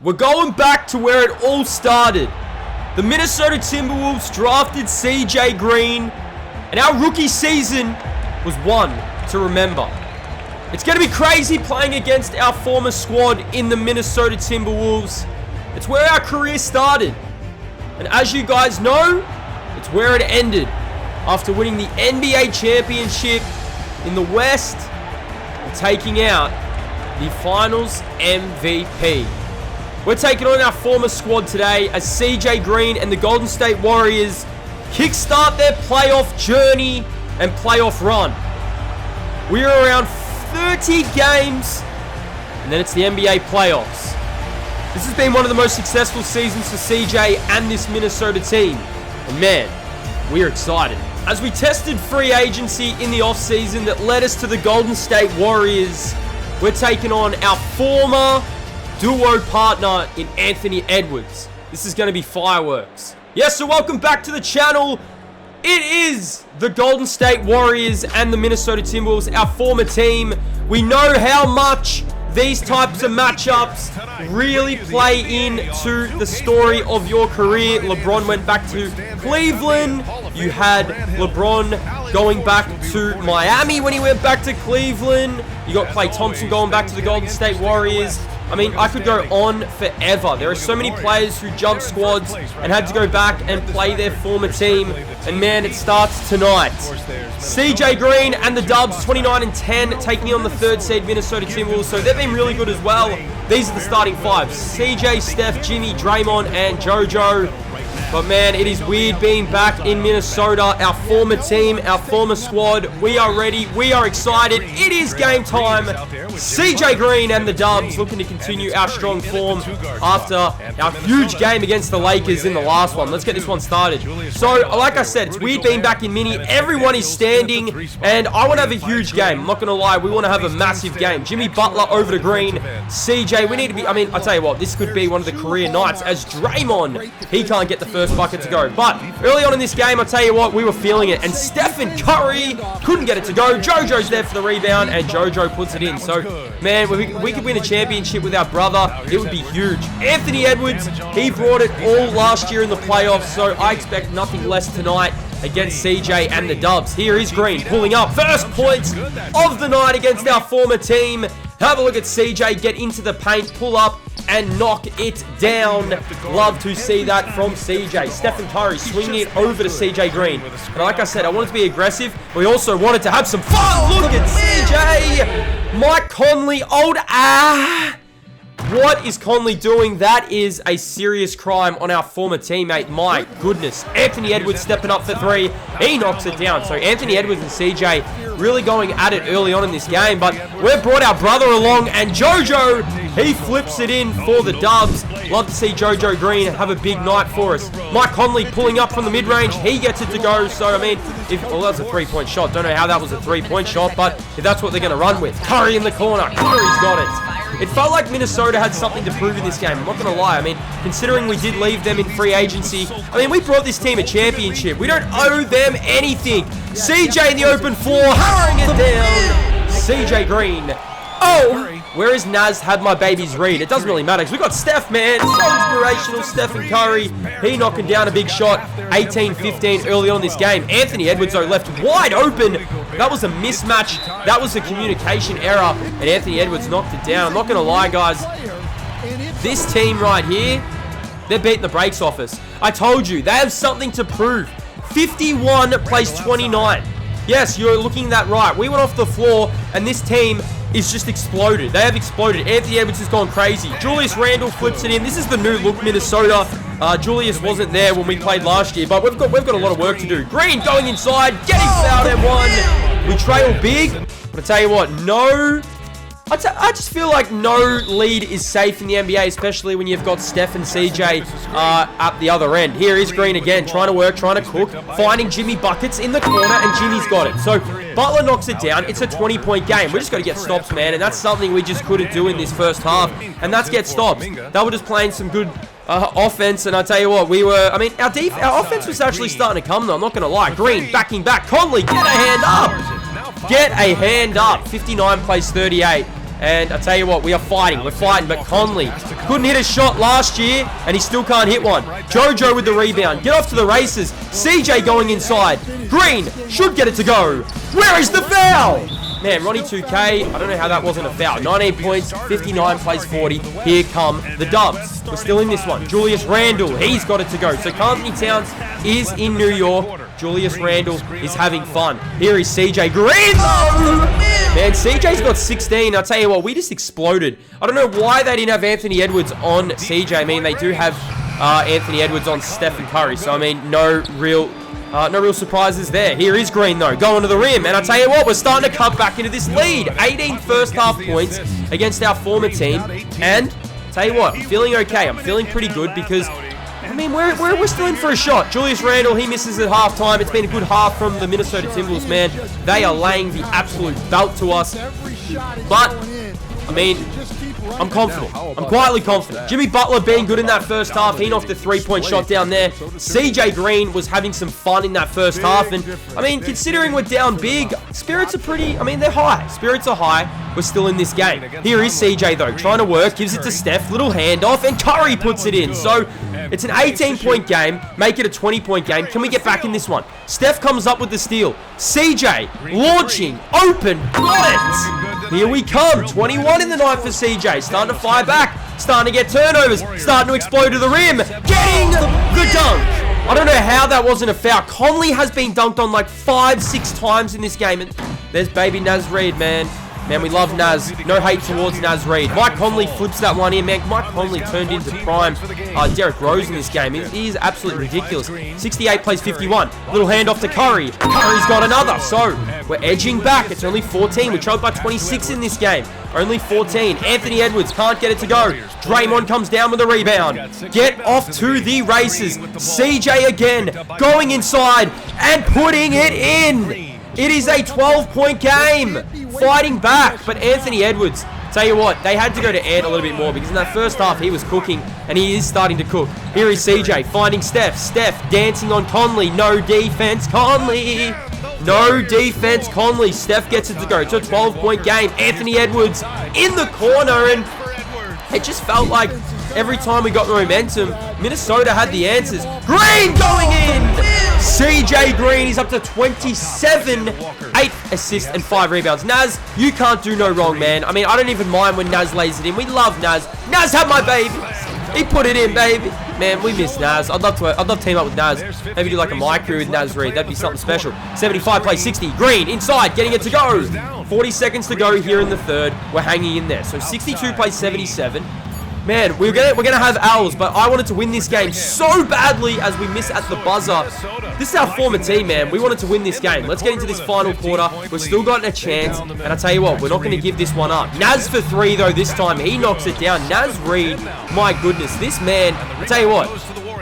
We're going back to where it all started. The Minnesota Timberwolves drafted CJ Green, and our rookie season was one to remember. It's going to be crazy playing against our former squad in the Minnesota Timberwolves. It's where our career started. And as you guys know, it's where it ended. After winning the NBA championship in the West and taking out the Finals MVP. We're taking on our former squad today as CJ Green and the Golden State Warriors kickstart their playoff journey and playoff run. We are around 30 games, and then it's the NBA playoffs. This has been one of the most successful seasons for CJ and this Minnesota team. And man, we're excited. As we tested free agency in the offseason that led us to the Golden State Warriors, we're taking on our former duo partner in Anthony Edwards. This is going to be fireworks. Yes, so welcome back to the channel. It is the Golden State Warriors and the Minnesota Timberwolves, our former team. We know how much these types of matchups really play into the story of your career. LeBron went back to Cleveland. You had LeBron going back to Miami when he went back to Cleveland. You got Klay Thompson going back to the Golden State Warriors. I mean, I could go on forever. There are so many players who jumped squads and had to go back and play their former team. And man, it starts tonight. CJ Green and the Dubs, 29-10, taking on the third seed Minnesota Timberwolves. So they've been really good as well. These are the starting five: CJ, Steph, Jimmy, Draymond, and JoJo. But man, it is weird being back in Minnesota. Our former team, our former squad. We are ready. We are excited. It is game time. CJ Green and the Dubs looking to continue our strong form after our huge game against the Lakers in the last one. Let's get this one started. So, like I said, it's weird being back in Mini. Everyone is standing, and I want to have a huge game. I'm not going to lie. We want to have a massive game. Jimmy Butler over to Green. CJ, we need to be... I mean, I tell you what, this could be one of the career nights as Draymond, he can't get the first bucket to go. But early on in this game, I'll tell you what, we were feeling it. And Stephen Curry couldn't get it to go. JoJo's there for the rebound, and JoJo puts it in. So, man, we could win a championship with our brother. It would be huge. Anthony Edwards, he brought it all last year in the playoffs, so I expect nothing less tonight against CJ and the Dubs. Here is Green pulling up. First points of the night against our former team. Have a look at CJ get into the paint, pull up, and knock it down. Love to see that from CJ. Stephen Curry swinging it over to CJ Green. And like I said, I wanted to be aggressive. We also wanted to have some fun. Look at CJ. Mike Conley, What is Conley doing? That is a serious crime on our former teammate. My goodness. Anthony Edwards stepping up for three. He knocks it down. So Anthony Edwards and CJ really going at it early on in this game. But we've brought our brother along, and JoJo, he flips it in for the Dubs. Love to see JoJo Green have a big night for us. Mike Conley pulling up from the mid-range. He gets it to go. So, I mean, well, that was a three-point shot. Don't know how that was a three-point shot, but if that's what they're going to run with. Curry in the corner. Curry's got it. It felt like Minnesota had something to prove in this game. I'm not going to lie. I mean, considering we did leave them in free agency, I mean, we brought this team a championship. We don't owe them anything. CJ in the open floor, hammering it down. CJ Green. Oh, where is Naz had my baby's read? It doesn't really matter because we got Steph, man. So inspirational. Stephen Curry. He knocking down a big shot. 18-15 early on in this game. Anthony Edwards, though, left wide open. That was a mismatch. That was a communication error. And Anthony Edwards knocked it down. I'm not going to lie, guys. This team right here, they're beating the brakes off us. I told you, they have something to prove. 51 plays 29. Yes, you're looking that right. We went off the floor, and this team is just exploded. They have exploded. Anthony Edwards has gone crazy. Julius Randle flips it in. This is the new look Minnesota. Julius wasn't there when we played last year, but we've got a lot of work to do. Green going inside, getting fouled and one. We trail big, but I tell you what, I just feel like no lead is safe in the NBA, especially when you've got Steph and CJ at the other end. Here is Green again, trying to work, trying to cook, finding Jimmy buckets in the corner, and Jimmy's got it. So Butler knocks it down. It's a 20-point game. We just got to get stops, man, and that's something we just couldn't do in this first half, and that's get stops. They were just playing some good offense, and I tell you what, our offense was actually starting to come, though. I'm not going to lie. Green backing back. Conley, get a hand up. Get a hand up. 59 plays 38. And I tell you what, we are fighting. We're fighting. But Conley couldn't hit a shot last year, and he still can't hit one. Jojo with the rebound. Get off to the races. CJ going inside. Green should get it to go. Where is the foul? Man, Ronnie 2K, I don't know how that wasn't a foul. 19 points, 59 plays 40. Here come the Dubs. We're still in this one. Julius Randle, he's got it to go. So Carlton Towns is in New York. Julius Randle is having fun. Here is CJ Green, though. Man, CJ's got 16. I'll tell you what, we just exploded. I don't know why they didn't have Anthony Edwards on CJ. I mean, they do have Anthony Edwards on Stephen Curry. So, I mean, no real surprises there. Here is Green, though, going to the rim. And I tell you what, we're starting to cut back into this lead. 18 first half points against our former team. And tell you what, I'm feeling okay. I'm feeling pretty good because, I mean, we're still in for a shot. Julius Randle, he misses at halftime. It's been a good half from the Minnesota Timberwolves, man. They are laying the absolute belt to us. But, I mean, I'm confident. I'm quietly confident. Jimmy Butler being good in that first half. He knocked a three-point shot down there. CJ Green was having some fun in that first half. And, I mean, considering we're down big, spirits are pretty, I mean, they're high. Spirits are high. We're still in this game. Here is CJ, though, trying to work. Gives it to Steph. Little handoff. And Curry puts it in. So, it's an 18-point game. Make it a 20-point game. Can we get back in this one? Steph comes up with the steal. CJ launching. Open. Got it. Here we come. 21 in the night for CJ. Starting to fire back. Starting to get turnovers. Starting to explode to the rim. Getting the dunk. I don't know how that wasn't a foul. Conley has been dunked on like 5-6 times in this game. And there's baby Naz Reid, man. Man, we love Naz. No hate towards Naz Reid. Mike Conley flips that one in, man. Mike Conley turned into prime Derrick Rose in this game. He is absolutely ridiculous. 68 plays 51. Little handoff to Curry. Curry's got another. So, we're edging back. It's only 14. We trailed by 26 in this game. Only 14. Anthony Edwards can't get it to go. Draymond comes down with a rebound. Get off to the races. CJ again. Going inside and putting it in. It is a 12-point game. Fighting back. But Anthony Edwards, tell you what, they had to go to Ant a little bit more because in that first half he was cooking and he is starting to cook. Here is CJ finding Steph. Steph dancing on Conley. No defense, Conley. No defense, Conley. Steph gets it to go. It's a 12-point game. Anthony Edwards in the corner, and it just felt like every time we got momentum, Minnesota had the answers. Green going in! CJ Green is up to 27, 8 assists and 5 rebounds. Naz, you can't do no wrong, man. I mean, I don't even mind when Naz lays it in. We love Naz. Naz had my baby. He put it in, baby. Man, we miss Naz. I'd love to team up with Naz. Maybe do like a MyCAREER with Naz Reid. That'd be something special. 75 plays 60. Green inside, getting it to go. 40 seconds to go here in the third. We're hanging in there. So 62 plays 77. Man, we're gonna have owls, but I wanted to win this game so badly as we miss at the buzzer. This is our former team, man. We wanted to win this game. Let's get into this final quarter. We've still got a chance, and I tell you what, we're not going to give this one up. Naz for 3, though, this time. He knocks it down. Naz Reid, my goodness, this man, I tell you what,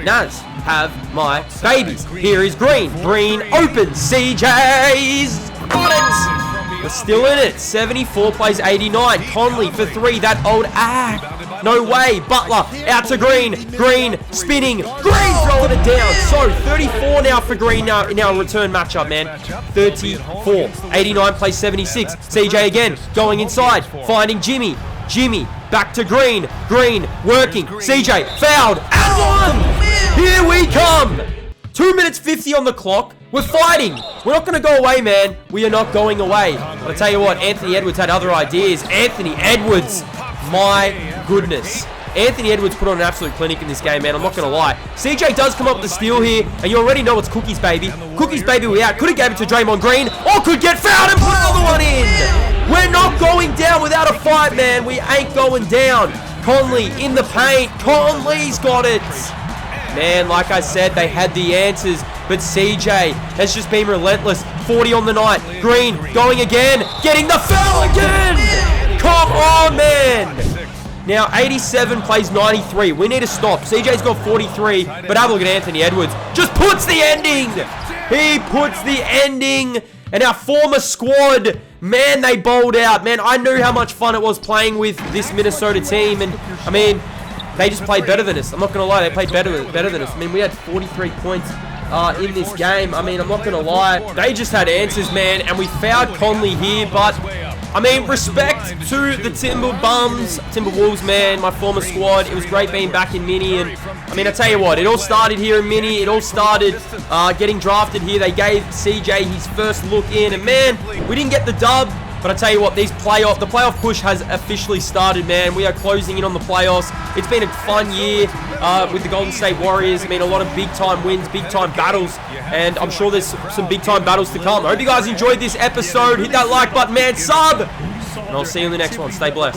Naz, have my babies. Here is Green. Green open. CJ's got it. We're still in it. 74 plays 89. Conley for 3. That old no way. Butler out to Green. Green spinning. Green throwing it down. So 34 now for Green now in our return matchup, man. 34. 89 plays 76. CJ again going inside. Finding Jimmy. Jimmy back to Green. Green working. CJ fouled. And 1. Here we come. 2 minutes 50 on the clock. We're fighting. We're not going to go away, man. We are not going away. I'll tell you what, Anthony Edwards had other ideas. Anthony Edwards. My goodness. Anthony Edwards put on an absolute clinic in this game, man. I'm not going to lie. CJ does come up with the steal here, and you already know it's Cookie's baby. Cookie's baby we out. Could have gave it to Draymond Green, or could get fouled and put another one in. We're not going down without a fight, man. We ain't going down. Conley in the paint. Conley's got it. Man, like I said, they had the answers, but CJ has just been relentless. 40 on the night. Green going again. Getting the foul again. Come on, man. Now, 87 plays 93. We need to stop. CJ's got 43, but have a look at Anthony Edwards. Just puts the ending. He puts the ending. And our former squad, man, they bowled out. Man, I knew how much fun it was playing with this Minnesota team. And, I mean, they just played better than us. I'm not going to lie. They played better than us. I mean, we had 43 points in this game. I mean, I'm not going to lie. They just had answers, man. And we fouled Conley here, but I mean, respect to the Timberwolves, man, my former squad. It was great being back in Mini, and I mean, I tell you what, it all started here in Mini. It all started getting drafted here. They gave CJ his first look in, and man, we didn't get the dub. But I tell you what, the playoff push has officially started, man. We are closing in on the playoffs. It's been a fun year with the Golden State Warriors. I mean, a lot of big-time wins, big-time battles, and I'm sure there's some big-time battles to come. I hope you guys enjoyed this episode. Hit that like button, man. Sub! And I'll see you in the next one. Stay blessed.